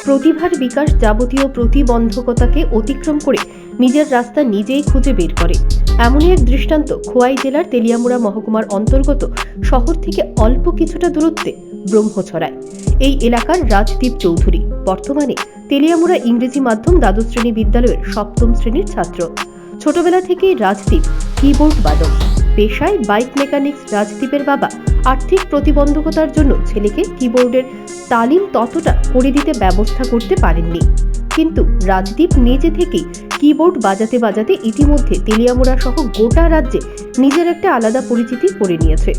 প্রতিভার বিকাশ যাবতীয় প্রতিবন্ধকতাকে অতিক্রম করে নিজের রাস্তা নিজেই খুঁজে বের করে, এমনই এক দৃষ্টান্ত খোয়াই জেলার তেলিয়ামুড়া মহকুমার অন্তর্গত শহর থেকে অল্প কিছুটা দূরত্বে ব্রহ্মছড়ায়। এই এলাকার রাজদীপ চৌধুরী বর্তমানে তেলিয়ামুড়া ইংরেজি মাধ্যম দ্বাদশ শ্রেণী বিদ্যালয়ের সপ্তম শ্রেণীর ছাত্র। ছোটবেলা থেকেই রাজদীপ কিবোর্ড বাদক, পেশায় বাইক মেকানিক্স। রাজদীপের বাবা আর্থিক প্রতিবন্ধকতার জন্য ছেলেকে কিবোর্ডের তালিম ততটা করে দিতে ব্যবস্থা করতে পারেননি, কিন্তু রাজদীপ নিজে থেকেই কিবোর্ড বাজাতে বাজাতে ইতিমধ্যে তেলিয়ামুড়া সহ গোটা রাজ্যে নিজের একটা আলাদা পরিচিতি করে নিয়েছে।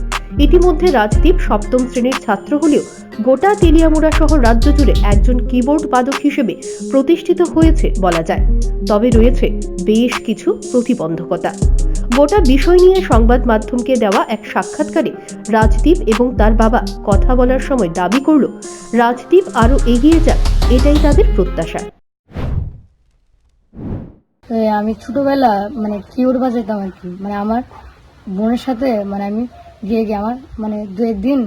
ইতিমধ্যে রাজদীপ সপ্তম শ্রেণীর ছাত্র হলেও গোটা তেলিয়ামুড়া সহ রাজ্য জুড়ে একজন কিবোর্ড বাদক হিসেবে প্রতিষ্ঠিত হয়েছে বলা যায়। তবে রয়েছে বেশ কিছু প্রতিবন্ধকতা। গোটা বিষয় নিয়ে সংবাদ মাধ্যমকে দেওয়া এক সাক্ষাৎকারে রাজদীপ এবং তার বাবা কথা বলার সময় দাবি করল, রাজদীপ আরো এগিয়ে যাক, এটাই তাদের প্রত্যাশা। আমি ছোটবেলা কিবোর্ড বাজাতাম আর কি, আমার বোনের সাথে আমি গিয়ে আমার দু একদিন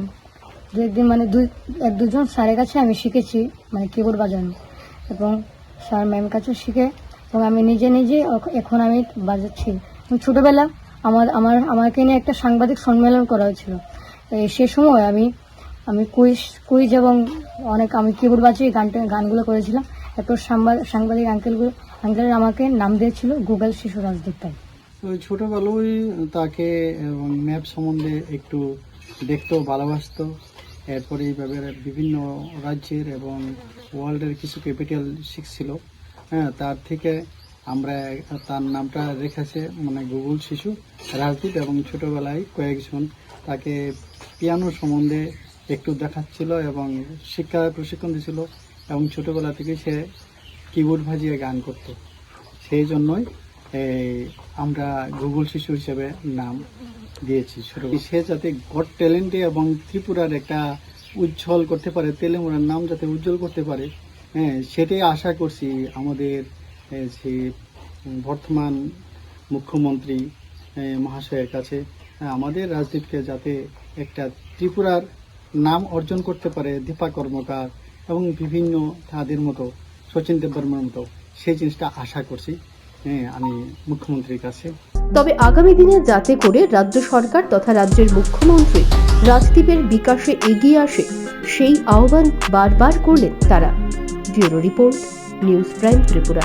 দুজন স্যারের কাছে আমি শিখেছি কিবোর্ড বাজানো, এবং স্যার ম্যাম কাছে শিখে এবং আমি নিজে এখন আমি বাজাচ্ছি। ছোটবেলা আমাকে নিয়ে একটা সাংবাদিক সম্মেলন করা হয়েছিল, সে সময় আমি কুইজ এবং আমি কিবোর্ড বাজিয়ে গানগুলো করেছিলাম। এরপর সাংবাদিক আঙ্কেল আমাকে নাম দিয়েছিল গুগল শিশু রাজদীপ। ওই ছোটবেলায় তাকে ম্যাপ সম্বন্ধে একটু দেখতো, ভালোবাসতো। এরপরে এইভাবে বিভিন্ন রাজ্যের এবং ওয়ার্ল্ডের কিছু ক্যাপিটাল শিখছিল। হ্যাঁ, তার থেকে আমরা তার নামটা রেখেছে গুগল শিশু রাজদীপ। এবং ছোটবেলায় কয়েকজন তাকে পিয়ানো সম্বন্ধে একটু দেখাচ্ছিল এবং শিক্ষা প্রশিক্ষণ দিয়েছিল, এবং ছোটবেলা থেকে সে কিবোর্ড বাজিয়ে গান করত। সেই জন্যই আমরা গুগল শিশু হিসেবে নাম দিয়েছি। সে যাতে গড ট্যালেন্টে এবং ত্রিপুরার একটা উজ্জ্বল করতে পারে, তেলেমুড়ার নাম যাতে উজ্জ্বল করতে পারে, হ্যাঁ, সেটাই আশা করছি আমাদের সে বর্তমান মুখ্যমন্ত্রী মহাশয়ের কাছে। আমাদের রাজদীপকে যাতে একটা ত্রিপুরার নাম অর্জন করতে পারে, দীপা কর্মকার এবং বিভিন্ন তাদের মতো, সচিন দেববর্মার মতো, সেই জিনিসটা আশা করছি আমি মুখ্যমন্ত্রীর কাছে। তবে আগামী দিনে যাতে করে রাজ্য সরকার তথা রাজ্যের মুখ্যমন্ত্রী রাজদীপের বিকাশে এগিয়ে আসে, সেই আহ্বান বারবার করলেন তারা। Bureau report, news prime Tripura.